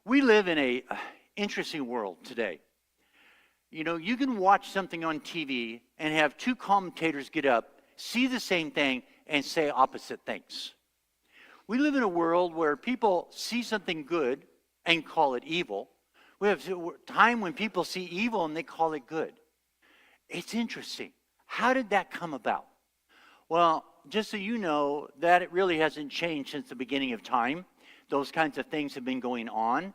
We live in a interesting world today. You know, you can watch something on TV and have two commentators get up, see the same thing, and say opposite things. We live in a world where people see something good and call it evil. We have a time when people see evil and they call it good. It's interesting. How did that come about? Well, just so you know, that it really hasn't changed since the beginning of time. Those kinds of things have been going on.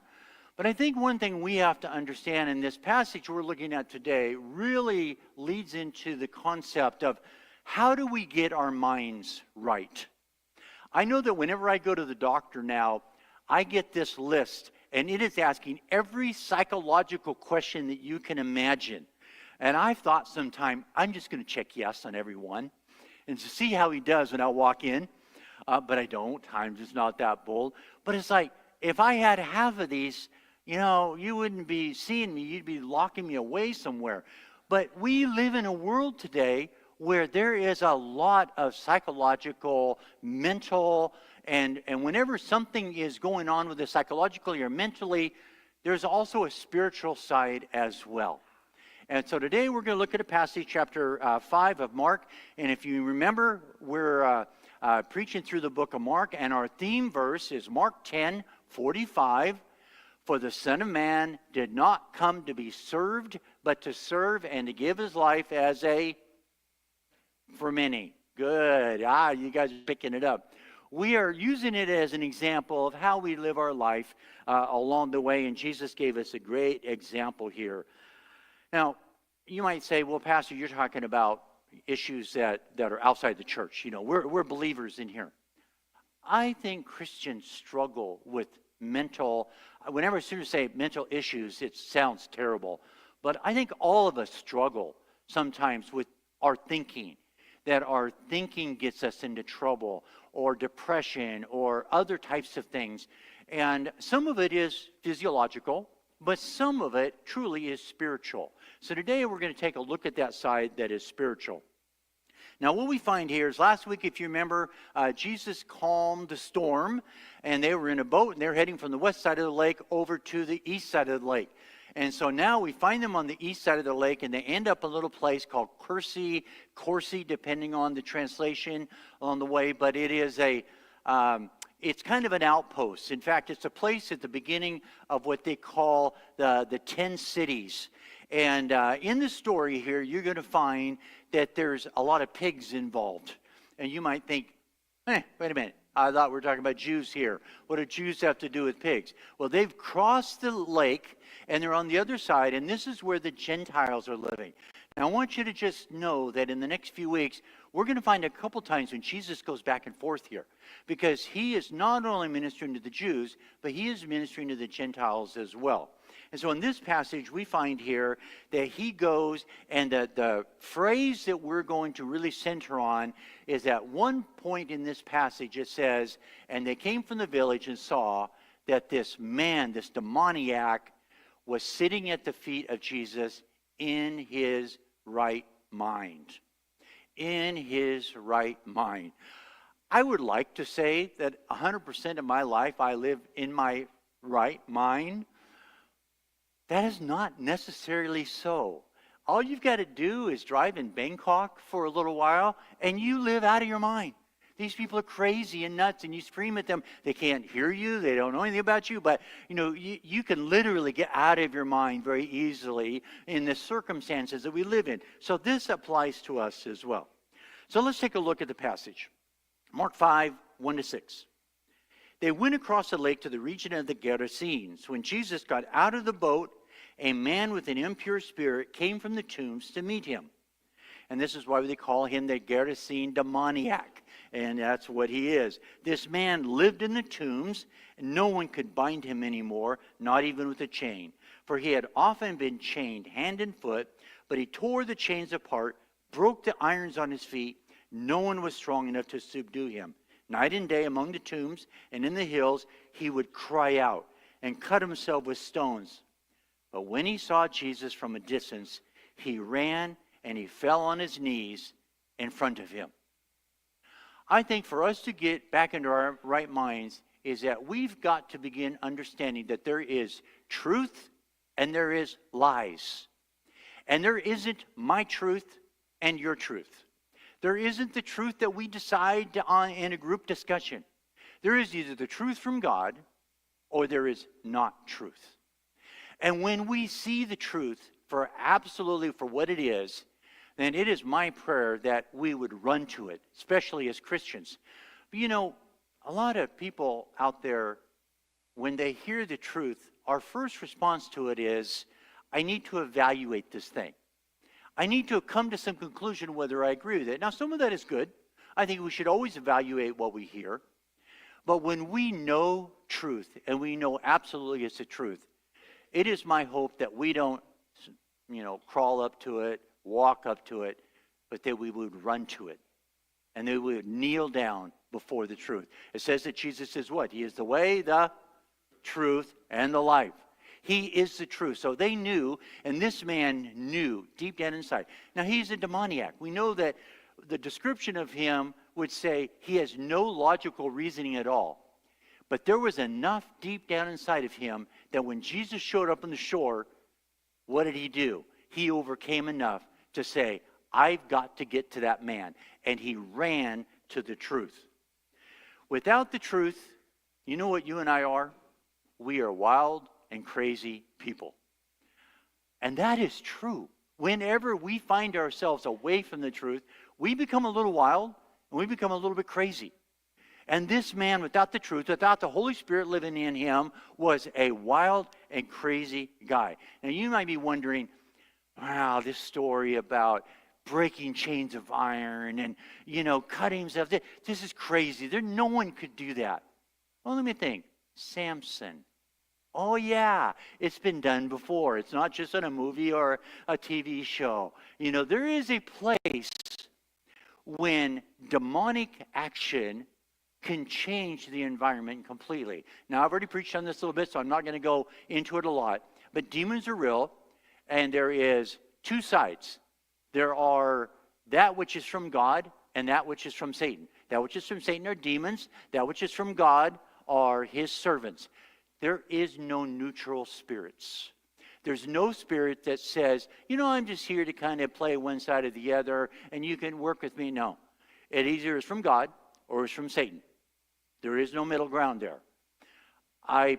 But I think one thing we have to understand, in this passage we're looking at today really leads into the concept of how do we get our minds right? I know that whenever I go to the doctor now, I get this list, and it is asking every psychological question that you can imagine. And I've thought sometime, I'm just going to check yes on every one and to see how he does when I walk in. But I don't. I'm just not that bold. But it's like, if I had half of these, you know, you wouldn't be seeing me. You'd be locking me away somewhere. But we live in a world today where there is a lot of psychological, mental, and whenever something is going on with us psychologically or mentally, there's also a spiritual side as well. And so today we're going to look at a passage, chapter 5 of Mark. And if you remember, we're preaching through the book of Mark, and our theme verse is Mark 10:45. For the Son of Man did not come to be served, but to serve and to give his life as a for many. Good. You guys are picking it up. We are using it as an example of how we live our life along the way, and Jesus gave us a great example here. Now, you might say, well, Pastor, you're talking about issues that are outside the church. You know, we're believers in here. I think Christians struggle with mental, whenever students say mental issues, it sounds terrible. But I think all of us struggle sometimes with our thinking, that our thinking gets us into trouble or depression or other types of things. And some of it is physiological, but some of it truly is spiritual. So today we're going to take a look at that side that is spiritual. Now what we find here is last week, if you remember, Jesus calmed the storm, and they were in a boat, and they're heading from the west side of the lake over to the east side of the lake. And so now we find them on the east side of the lake, and they end up in a little place called Corsi, depending on the translation on the way. But it is it's kind of an outpost. In fact, it's a place at the beginning of what they call the 10 cities. And in the story here, you're going to find that there's a lot of pigs involved. And you might think, wait a minute. I thought we were talking about Jews here. What do Jews have to do with pigs? Well, they've crossed the lake, and they're on the other side, and this is where the Gentiles are living. Now, I want you to just know that in the next few weeks, we're going to find a couple times when Jesus goes back and forth here, because he is not only ministering to the Jews, but he is ministering to the Gentiles as well. And so in this passage, we find here that he goes, and the phrase that we're going to really center on is at one point in this passage, it says, and they came from the village and saw that this man, this demoniac, was sitting at the feet of Jesus in his right mind. In his right mind. I would like to say that 100% of my life I live in my right mind. That is not necessarily so. All you've got to do is drive in Bangkok for a little while, and you live out of your mind. These people are crazy and nuts, and you scream at them. They can't hear you. They don't know anything about you. But, you know, you can literally get out of your mind very easily in the circumstances that we live in. So this applies to us as well. So let's take a look at the passage. Mark 5, 1-6. They went across the lake to the region of the Gerasenes. When Jesus got out of the boat, a man with an impure spirit came from the tombs to meet him. And this is why they call him the Gerasene demoniac. And that's what he is. This man lived in the tombs, and no one could bind him anymore, not even with a chain. For he had often been chained hand and foot, but he tore the chains apart, broke the irons on his feet. No one was strong enough to subdue him. Night and day among the tombs and in the hills, he would cry out and cut himself with stones. But when he saw Jesus from a distance, he ran and he fell on his knees in front of him. I think for us to get back into our right minds, is that we've got to begin understanding that there is truth and there is lies. And there isn't my truth and your truth. There isn't the truth that we decide on in a group discussion. There is either the truth from God or there is not truth. And when we see the truth for absolutely for what it is, then it is my prayer that we would run to it, especially as Christians. But you know, a lot of people out there, when they hear the truth, our first response to it is, I need to evaluate this thing. I need to come to some conclusion whether I agree with it. Now, some of that is good. I think we should always evaluate what we hear. But when we know truth, and we know absolutely it's the truth, it is my hope that we don't, crawl up to it, walk up to it, but that we would run to it. And that we would kneel down before the truth. It says that Jesus is what? He is the way, the truth, and the life. He is the truth. So they knew, and this man knew deep down inside. Now, he's a demoniac. We know that the description of him would say he has no logical reasoning at all. But there was enough deep down inside of him that when Jesus showed up on the shore, what did he do? He overcame enough to say, I've got to get to that man. And he ran to the truth. Without the truth, you know what you and I are? We are wild and crazy people. And that is true. Whenever we find ourselves away from the truth, we become a little wild and we become a little bit crazy. And this man, without the truth, without the Holy Spirit living in him, was a wild and crazy guy. Now, you might be wondering, wow, this story about breaking chains of iron and, cutting himself. This is crazy. No one could do that. Well, let me think. Samson. Oh, yeah, it's been done before. It's not just in a movie or a TV show. There is a place when demonic action can change the environment completely. Now, I've already preached on this a little bit, so I'm not going to go into it a lot. But demons are real, and there is two sides. There are that which is from God and that which is from Satan. That which is from Satan are demons. That which is from God are his servants. There is no neutral spirits. There's no spirit that says, I'm just here to kind of play one side or the other, and you can work with me. No. It either is from God or is from Satan. There is no middle ground there. I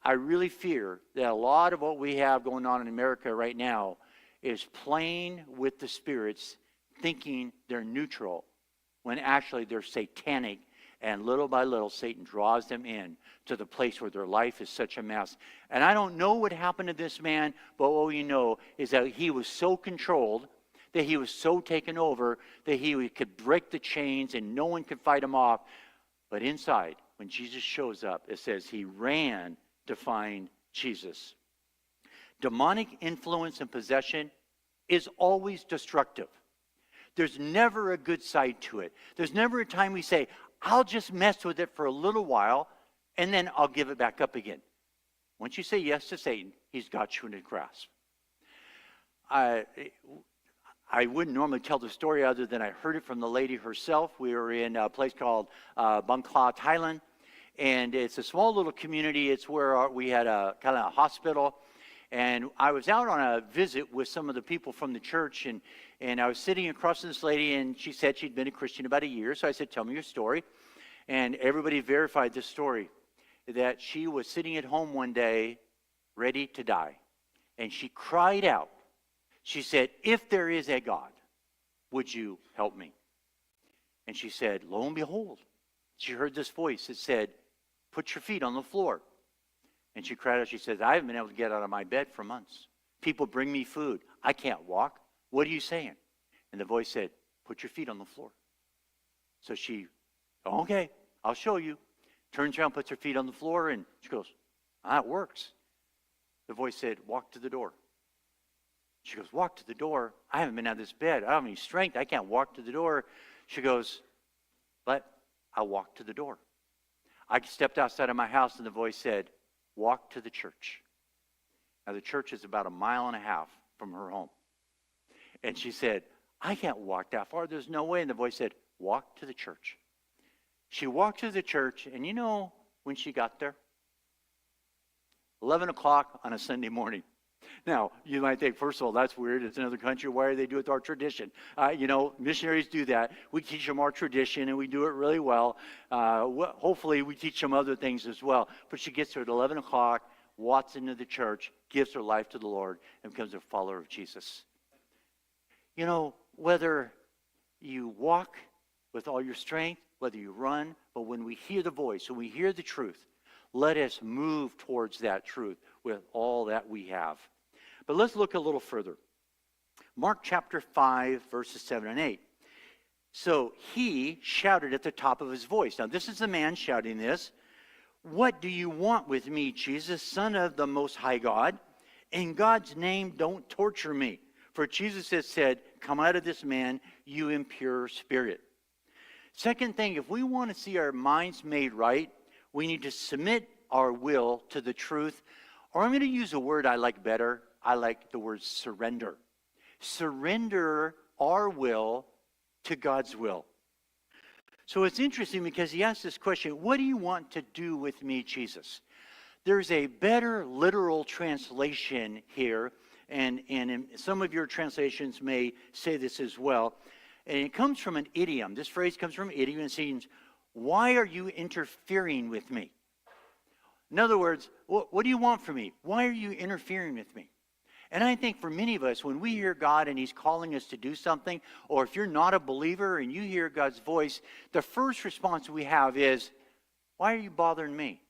really fear that a lot of what we have going on in America right now is playing with the spirits, thinking they're neutral, when actually they're satanic, and little by little Satan draws them in to the place where their life is such a mess. And I don't know what happened to this man, but what we know is that he was so controlled, that he was so taken over, that he could break the chains and no one could fight him off. But inside, when Jesus shows up, it says he ran to find Jesus. Demonic influence and possession is always destructive. There's never a good side to it. There's never a time we say, I'll just mess with it for a little while, and then I'll give it back up again. Once you say yes to Satan, he's got you in his grasp. I wouldn't normally tell the story other than I heard it from the lady herself. We were in a place called Bangkok, Thailand, and it's a small little community. It's where we had a kind of a hospital. And I was out on a visit with some of the people from the church, and I was sitting across from this lady, and she said she'd been a Christian about a year. So I said, tell me your story. And everybody verified this story, that she was sitting at home one day ready to die. And she cried out. She said, if there is a God, would you help me? And she said, lo and behold, she heard this voice that said, put your feet on the floor. And she cried out, she says, I haven't been able to get out of my bed for months. People bring me food. I can't walk. What are you saying? And the voice said, put your feet on the floor. So she, okay, I'll show you. Turns around, puts her feet on the floor, and she goes, it works. The voice said, walk to the door. She goes, walk to the door? I haven't been out of this bed. I don't have any strength. I can't walk to the door. She goes, but I'll walk to the door. I stepped outside of my house, and the voice said, walk to the church. Now, the church is about 1.5 miles from her home. And she said, I can't walk that far. There's no way. And the voice said, walk to the church. She walked to the church, and you know when she got there? 11 o'clock on a Sunday morning. Now, you might think, first of all, that's weird. It's another country. Why do they do it our tradition? Missionaries do that. We teach them our tradition, and we do it really well. Hopefully, we teach them other things as well. But she gets there at 11 o'clock, walks into the church, gives her life to the Lord, and becomes a follower of Jesus. You know, whether you walk with all your strength, whether you run, but when we hear the voice, when we hear the truth, let us move towards that truth with all that we have. But let's look a little further. Mark chapter 5, verses 7 and 8. So he shouted at the top of his voice. Now this is the man shouting this. What do you want with me, Jesus, Son of the Most High God? In God's name, don't torture me. For Jesus has said, come out of this man, you impure spirit. Second thing, if we want to see our minds made right, we need to submit our will to the truth. Or I'm going to use a word I like better. I like the word surrender. Surrender our will to God's will. So it's interesting because he asked this question, what do you want to do with me, Jesus? There's a better literal translation here, and in some of your translations may say this as well. And it comes from an idiom. This phrase comes from an idiom and means, why are you interfering with me? In other words, what do you want from me? Why are you interfering with me? And I think for many of us, when we hear God and he's calling us to do something, or if you're not a believer and you hear God's voice, the first response we have is, why are you bothering me?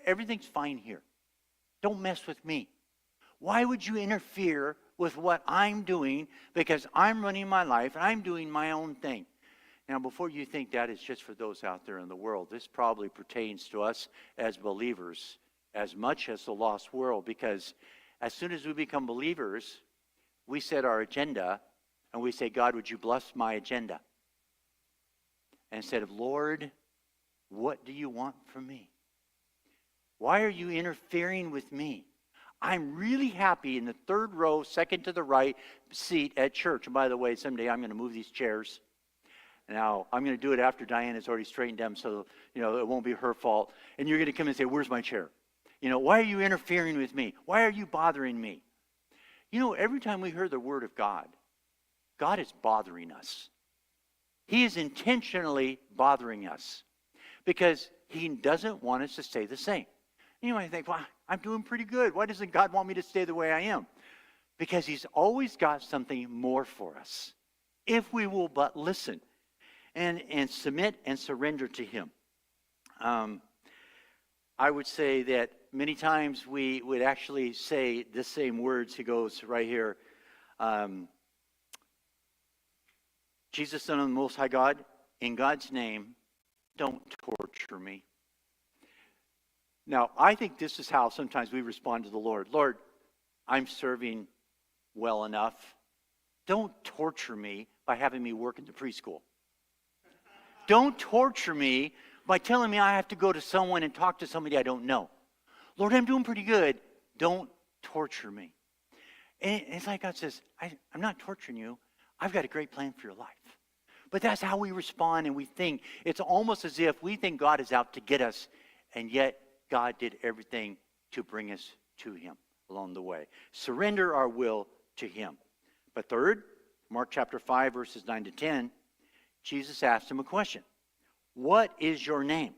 Everything's fine here. Don't mess with me. Why would you interfere with what I'm doing because I'm running my life and I'm doing my own thing? Now, before you think that is just for those out there in the world, this probably pertains to us as believers as much as the lost world, because as soon as we become believers, we set our agenda and we say, God, would you bless my agenda? And instead of, Lord, what do you want from me? Why are you interfering with me? I'm really happy in the third row, second to the right seat at church. And by the way, someday I'm going to move these chairs. Now, I'm going to do it after Diana's already straightened them, so, it won't be her fault. And you're going to come and say, where's my chair? Why are you interfering with me? Why are you bothering me? Every time we hear the word of God, God is bothering us. He is intentionally bothering us because he doesn't want us to stay the same. You might think, well, I'm doing pretty good. Why doesn't God want me to stay the way I am? Because he's always got something more for us if we will but listen and submit and surrender to him. I would say that many times we would actually say the same words. He goes right here. Jesus, Son of the Most High God, in God's name, don't torture me. Now, I think this is how sometimes we respond to the Lord. Lord, I'm serving well enough. Don't torture me by having me work in the preschool. Don't torture me by telling me I have to go to someone and talk to somebody I don't know. Lord, I'm doing pretty good. Don't torture me. And it's like God says, I'm not torturing you. I've got a great plan for your life. But that's how we respond and we think. It's almost as if we think God is out to get us, and yet God did everything to bring us to him along the way. Surrender our will to him. But third, Mark chapter 5, verses 9 to 10, Jesus asked him a question. What is your name?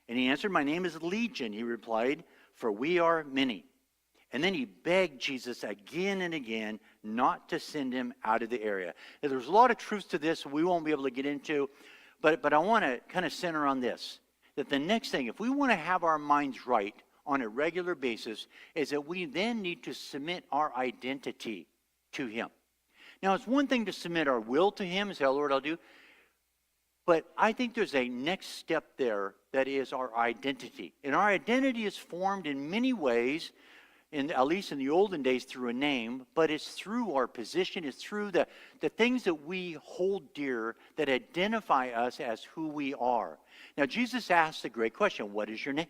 And he answered, my name is Legion, he replied, for we are many. And then he begged Jesus again and again not to send him out of the area. Now, there's a lot of truths to this we won't be able to get into, but I want to kind of center on this, that the next thing, if we want to have our minds right on a regular basis, is that we then need to submit our identity to him. Now, it's one thing to submit our will to him and say, oh, Lord, I'll do. But I think there's a next step there that is our identity. And our identity is formed in many ways, at least in the olden days, through a name, but it's through our position, it's through the things that we hold dear that identify us as who we are. Now, Jesus asked a great question, what is your name?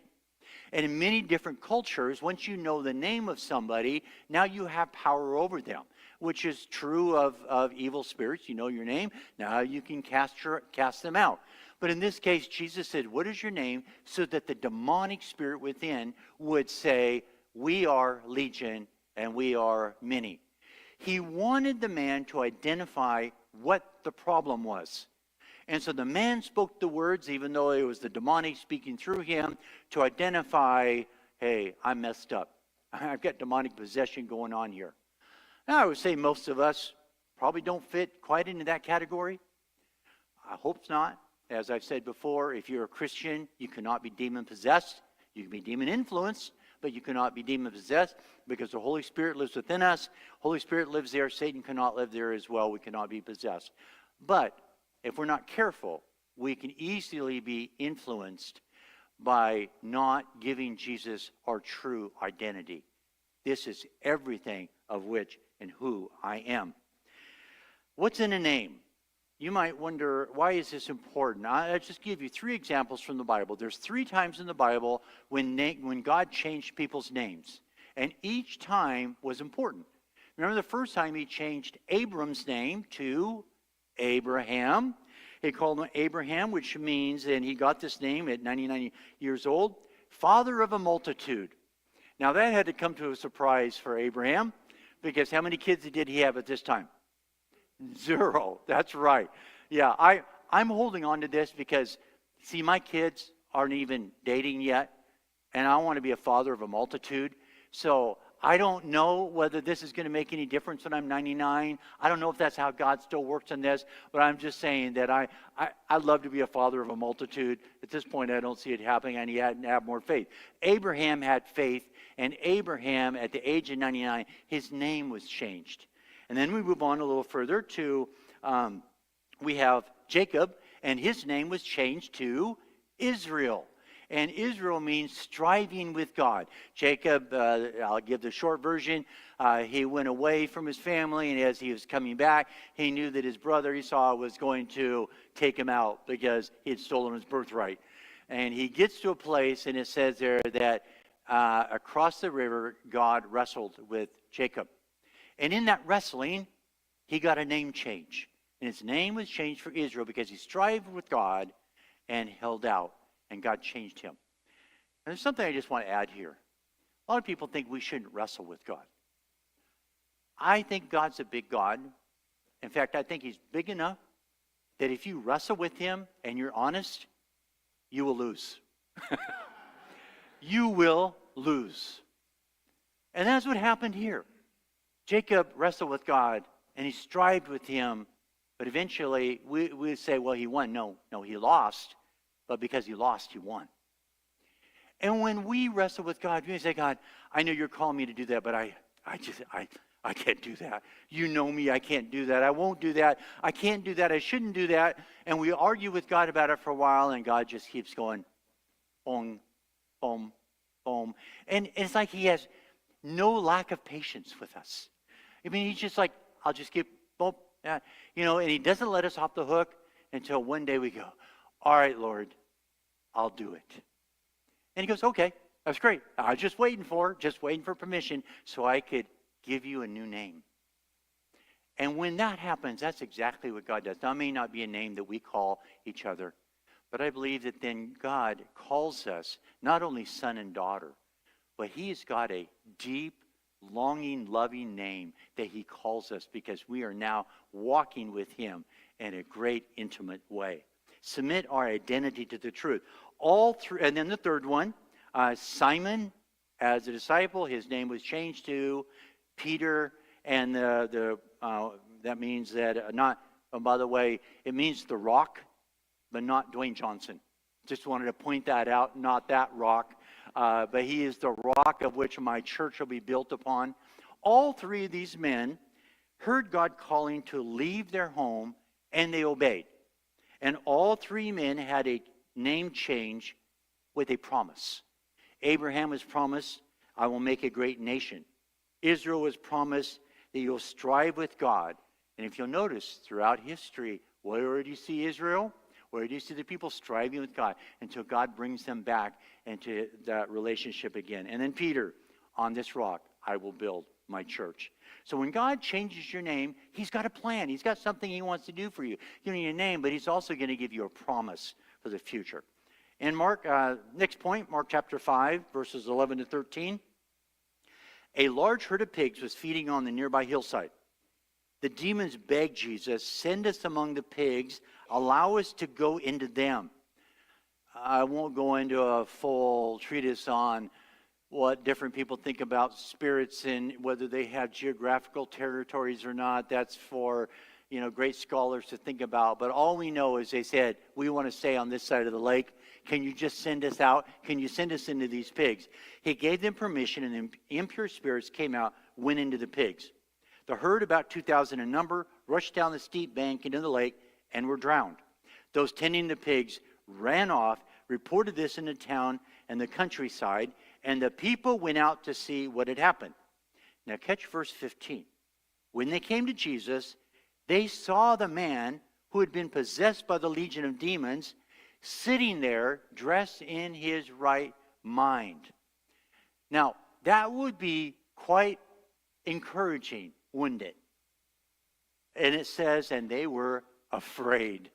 And in many different cultures, once you know the name of somebody, now you have power over them, which is true of evil spirits. You know your name, now you can cast them out. But in this case, Jesus said, what is your name? So that the demonic spirit within would say, we are legion and we are many. He wanted the man to identify what the problem was. And so the man spoke the words, even though it was the demonic speaking through him, to identify, hey, I messed up. I've got demonic possession going on here. Now, I would say most of us probably don't fit quite into that category. I hope not. As I've said before, if you're a Christian, you cannot be demon-possessed. You can be demon-influenced, but you cannot be demon-possessed because the Holy Spirit lives within us. Holy Spirit lives there. Satan cannot live there as well. We cannot be possessed. But if we're not careful, we can easily be influenced by not giving Jesus our true identity. This is everything of which and who I am. What's in a name? You might wonder, why is this important? I'll just give you 3 examples from the Bible. There's 3 times in the Bible when God changed people's names. And each time was important. Remember the first time he changed Abram's name to Abraham. He called him Abraham, which means, and he got this name at 99 years old, father of a multitude. Now that had to come to a surprise for Abraham, because how many kids did he have at this time? 0. That's right. Yeah, I'm holding on to this because, see, my kids aren't even dating yet, and I want to be a father of a multitude. So I don't know whether this is going to make any difference when I'm 99. I don't know if that's how God still works on this, but I'm just saying that I'd love to be a father of a multitude. At this point, I don't see it happening, and he had to have more faith. Abraham had faith, and Abraham, at the age of 99, his name was changed. And then we move on a little further to, we have Jacob, and his name was changed to Israel. And Israel means striving with God. Jacob, I'll give the short version, he went away from his family, and as he was coming back, he knew that his brother Esau was going to take him out because he had stolen his birthright. And he gets to a place, and it says there that across the river, God wrestled with Jacob. And in that wrestling, he got a name change. And his name was changed for Israel because he strived with God and held out. And God changed him. And there's something I just want to add here. A lot of people think we shouldn't wrestle with God. I think God's a big God. In fact, I think he's big enough that if you wrestle with him and you're honest, you will lose. You will lose. And that's what happened here. Jacob wrestled with God, and he strived with him, but eventually we say, well, he won. No, he lost, but because he lost, he won. And when we wrestle with God, we say, God, I know you're calling me to do that, but I can't do that. You know me, I can't do that. I won't do that. I can't do that. I shouldn't do that. And we argue with God about it for a while, and God just keeps going, boom, boom, boom. And it's like he has no lack of patience with us. I mean, he's just like, I'll just keep, boom, and he doesn't let us off the hook until one day we go, all right, Lord, I'll do it. And he goes, okay, that's great. I was just waiting for permission so I could give you a new name. And when that happens, that's exactly what God does. Now, it may not be a name that we call each other, but I believe that then God calls us not only son and daughter, but he's got a deep, longing, loving name that he calls us because we are now walking with him in a great, intimate way. Submit our identity to the truth. All three, and then the third one, Simon, as a disciple, his name was changed to Peter, and that means that not. Oh, by the way, it means the rock, but not Dwayne Johnson. Just wanted to point that out. Not that rock, but he is the rock of which my church will be built upon. All three of these men heard God calling to leave their home, and they obeyed. And all three men had a name change with a promise. Abraham was promised, I will make a great nation. Israel was promised that you'll strive with God. And if you'll notice, throughout history, where do you see Israel? Where do you see the people striving with God until God brings them back into that relationship again? And then Peter, on this rock, I will build my church. So when God changes your name, he's got a plan. He's got something he wants to do for you. You know your name, but he's also going to give you a promise for the future. And Mark, next point, Mark chapter 5, verses 11 to 13. A large herd of pigs was feeding on the nearby hillside. The demons begged Jesus, send us among the pigs, allow us to go into them. I won't go into a full treatise on what different people think about spirits and whether they have geographical territories or not. That's for, great scholars to think about. But all we know is they said, we want to stay on this side of the lake. Can you just send us out? Can you send us into these pigs? He gave them permission, and the impure spirits came out, went into the pigs. The herd, about 2,000 in number, rushed down the steep bank into the lake and were drowned. Those tending the pigs ran off, reported this in the town and the countryside, and the people went out to see what had happened. Now catch verse 15. When they came to Jesus, they saw the man who had been possessed by the legion of demons sitting there dressed in his right mind. Now, that would be quite encouraging, wouldn't it? And it says, and they were afraid.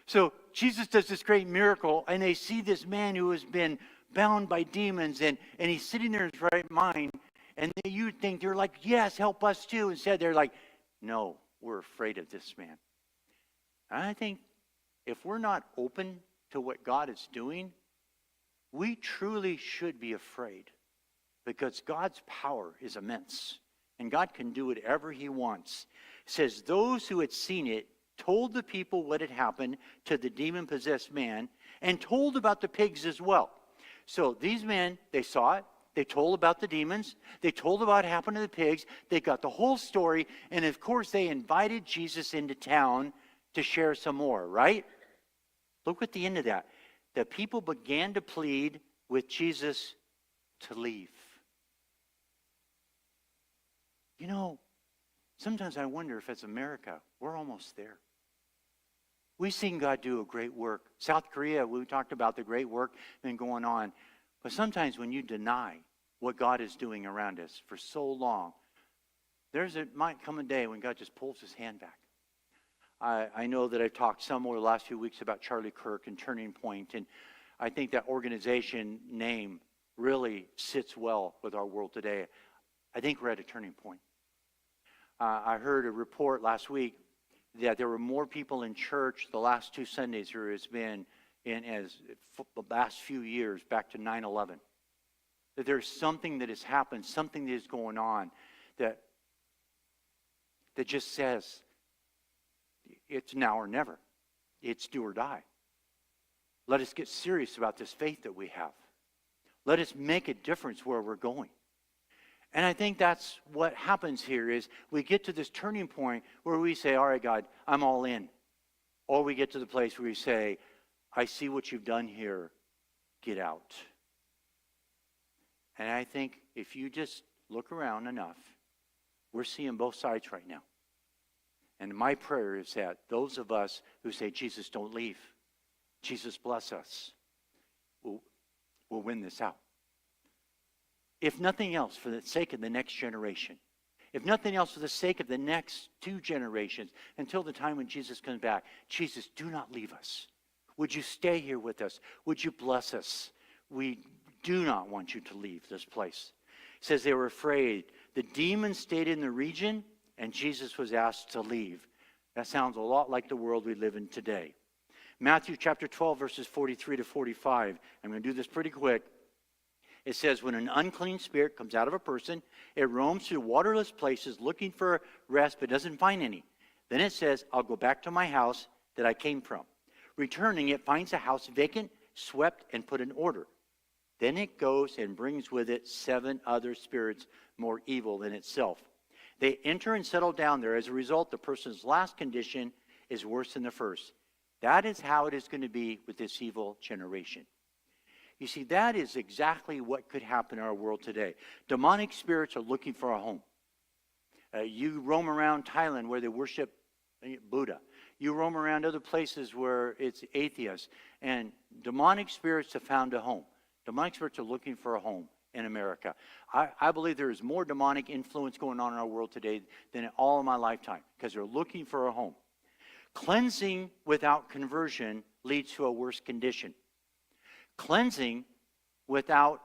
So Jesus does this great miracle, and they see this man who has been bound by demons, and he's sitting there in his right mind, and you think they're like, yes, help us too. Instead, they're like, no, we're afraid of this man. And I think if we're not open to what God is doing, we truly should be afraid, because God's power is immense, and God can do whatever he wants. It says, those who had seen it told the people what had happened to the demon-possessed man, and told about the pigs as well. So these men, they saw it, they told about the demons, they told about what happened to the pigs, they got the whole story, and of course they invited Jesus into town to share some more, right? Look at the end of that. The people began to plead with Jesus to leave. Sometimes I wonder if as America, we're almost there. We've seen God do a great work. South Korea, we talked about the great work been going on. But sometimes when you deny what God is doing around us for so long, might come a day when God just pulls his hand back. I know that I've talked some over the last few weeks about Charlie Kirk and Turning Point, and I think that organization name really sits well with our world today. I think we're at a turning point. I heard a report last week that there were more people in church the last 2 Sundays there has been in the last few years back to 9/11. That there's something that has happened, something that is going on that just says it's now or never. It's do or die. Let us get serious about this faith that we have. Let us make a difference where we're going. And I think that's what happens here is we get to this turning point where we say, all right, God, I'm all in. Or we get to the place where we say, I see what you've done here. Get out. And I think if you just look around enough, we're seeing both sides right now. And my prayer is that those of us who say, Jesus, don't leave. Jesus, bless us. Will win this out. If nothing else, for the sake of the next generation. If nothing else, for the sake of the next 2 generations, until the time when Jesus comes back. Jesus, do not leave us. Would you stay here with us? Would you bless us? We do not want you to leave this place. It says they were afraid. The demons stayed in the region, and Jesus was asked to leave. That sounds a lot like the world we live in today. Matthew chapter 12, verses 43 to 45. I'm going to do this pretty quick. It says, when an unclean spirit comes out of a person, it roams through waterless places looking for rest, but doesn't find any. Then it says, I'll go back to my house that I came from. Returning, it finds a house vacant, swept, and put in order. Then it goes and brings with it 7 other spirits more evil than itself. They enter and settle down there. As a result, the person's last condition is worse than the first. That is how it is going to be with this evil generation. You see, that is exactly what could happen in our world today. Demonic spirits are looking for a home. You roam around Thailand where they worship Buddha. You roam around other places where it's atheists. And demonic spirits have found a home. Demonic spirits are looking for a home in America. I believe there is more demonic influence going on in our world today than in all of my lifetime because they're looking for a home. Cleansing without conversion leads to a worse condition. Cleansing without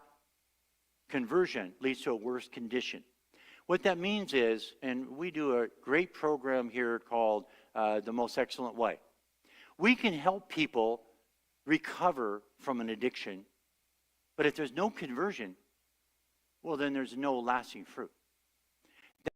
conversion leads to a worse condition. What that means is, and we do a great program here called The Most Excellent Way. We can help people recover from an addiction, but if there's no conversion, well, then there's no lasting fruit.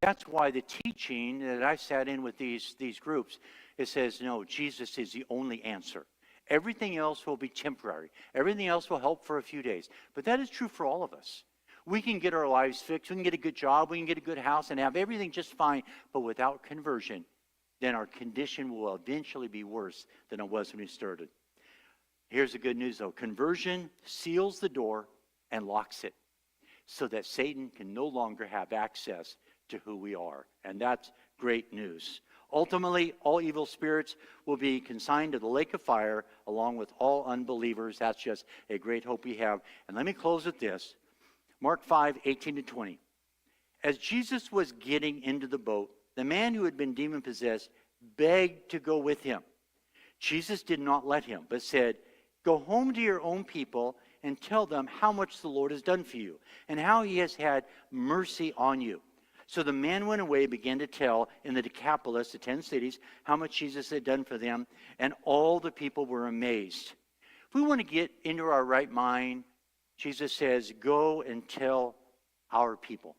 That's why the teaching that I sat in with these groups, it says, no, Jesus is the only answer. Everything else will be temporary. Everything else will help for a few days. But that is true for all of us. We can get our lives fixed. We can get a good job. We can get a good house and have everything just fine. But without conversion, then our condition will eventually be worse than it was when we started. Here's the good news, though. Conversion seals the door and locks it so that Satan can no longer have access to who we are. And that's great news. Ultimately, all evil spirits will be consigned to the lake of fire along with all unbelievers. That's just a great hope we have. And let me close with this. Mark 5:18-20. As Jesus was getting into the boat, the man who had been demon-possessed begged to go with him. Jesus did not let him, but said, "Go home to your own people and tell them how much the Lord has done for you and how he has had mercy on you." So the man went away and began to tell in the Decapolis, the 10 cities, how much Jesus had done for them, and all the people were amazed. If we want to get into our right mind, Jesus says, go and tell our people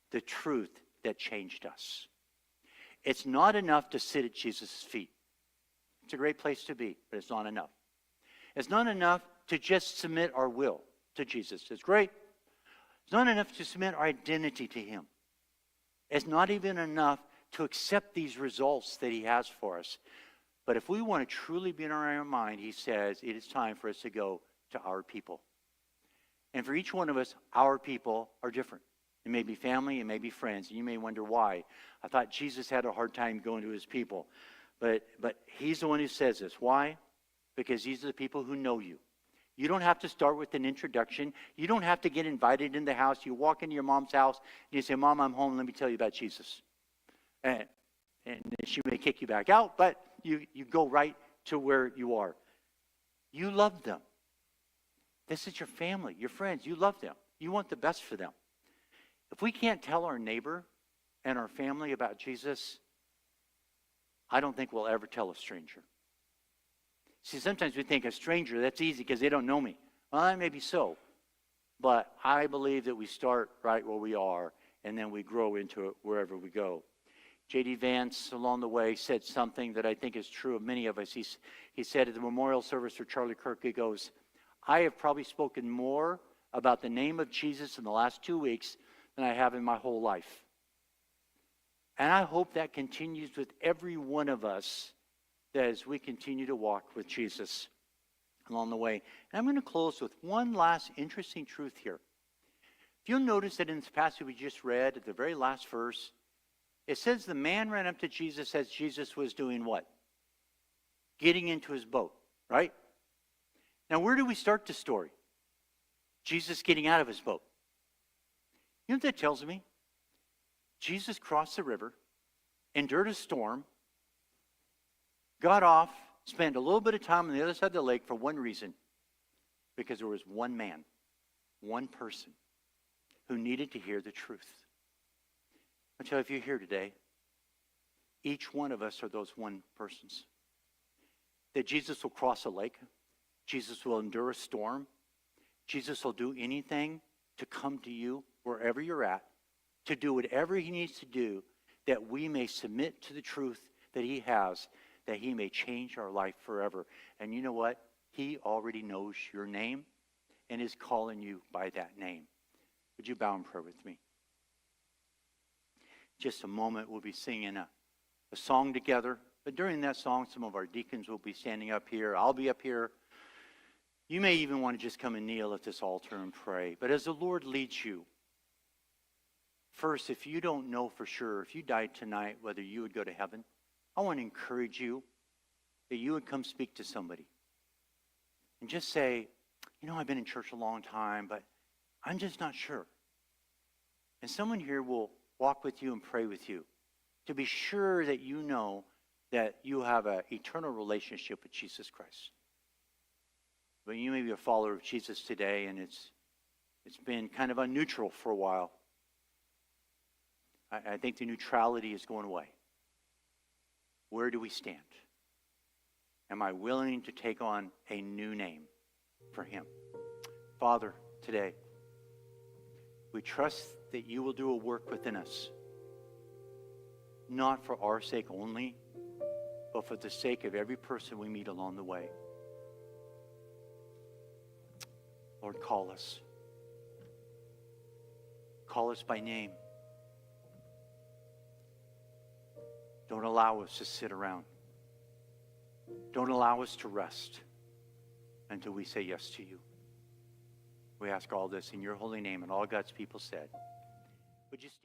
the truth that changed us. It's not enough to sit at Jesus' feet. It's a great place to be, but it's not enough. It's not enough to just submit our will to Jesus. It's great. It's not enough to submit our identity to him. It's not even enough to accept these results that he has for us. But if we want to truly be in our own mind, he says it is time for us to go to our people. And for each one of us, our people are different. It may be family, it may be friends, and you may wonder why. I thought Jesus had a hard time going to his people. But he's the one who says this. Why? Because these are the people who know you. You don't have to start with an introduction. You don't have to get invited in the house. You walk into your mom's house and you say, "Mom, I'm home. Let me tell you about Jesus." And she may kick you back out, but you go right to where you are. You love them. This is your family, your friends. You love them. You want the best for them. If we can't tell our neighbor and our family about Jesus, I don't think we'll ever tell a stranger. See, sometimes we think a stranger, that's easy because they don't know me. Well, that may be so. But I believe that we start right where we are, and then we grow into it wherever we go. J.D. Vance, along the way, said something that I think is true of many of us. He said at the memorial service for Charlie Kirk, he goes, "I have probably spoken more about the name of Jesus in the last 2 weeks than I have in my whole life." And I hope that continues with every one of us as we continue to walk with Jesus along the way. And I'm going to close with one last interesting truth here. If you'll notice that in this passage we just read, at the very last verse, it says the man ran up to Jesus as Jesus was doing what? Getting into his boat, right? Now, where do we start the story? Jesus getting out of his boat. You know what that tells me? Jesus crossed the river, endured a storm, got off, spent a little bit of time on the other side of the lake for one reason. Because there was one man, one person, who needed to hear the truth. I'll tell you, if you're here today, each one of us are those one persons. That Jesus will cross a lake. Jesus will endure a storm. Jesus will do anything to come to you wherever you're at, to do whatever he needs to do that we may submit to the truth that he has, that he may change our life forever. And you know what? He already knows your name and is calling you by that name. Would you bow in prayer with me? Just a moment, we'll be singing a song together. But during that song, some of our deacons will be standing up here. I'll be up here. You may even want to just come and kneel at this altar and pray. But as the Lord leads you, first, if you don't know for sure, if you died tonight, whether you would go to heaven, I want to encourage you that you would come speak to somebody. And just say, I've been in church a long time, but I'm just not sure. And someone here will walk with you and pray with you to be sure that you know that you have an eternal relationship with Jesus Christ. But you may be a follower of Jesus today, and it's been kind of unneutral for a while. I think the neutrality is going away. Where do we stand? Am I willing to take on a new name for him? Father, today, we trust that you will do a work within us, not for our sake only, but for the sake of every person we meet along the way. Lord, call us. Call us by name. Don't allow us to sit around. Don't allow us to rest until we say yes to you. We ask all this in your holy name, and all God's people said. Would you stand?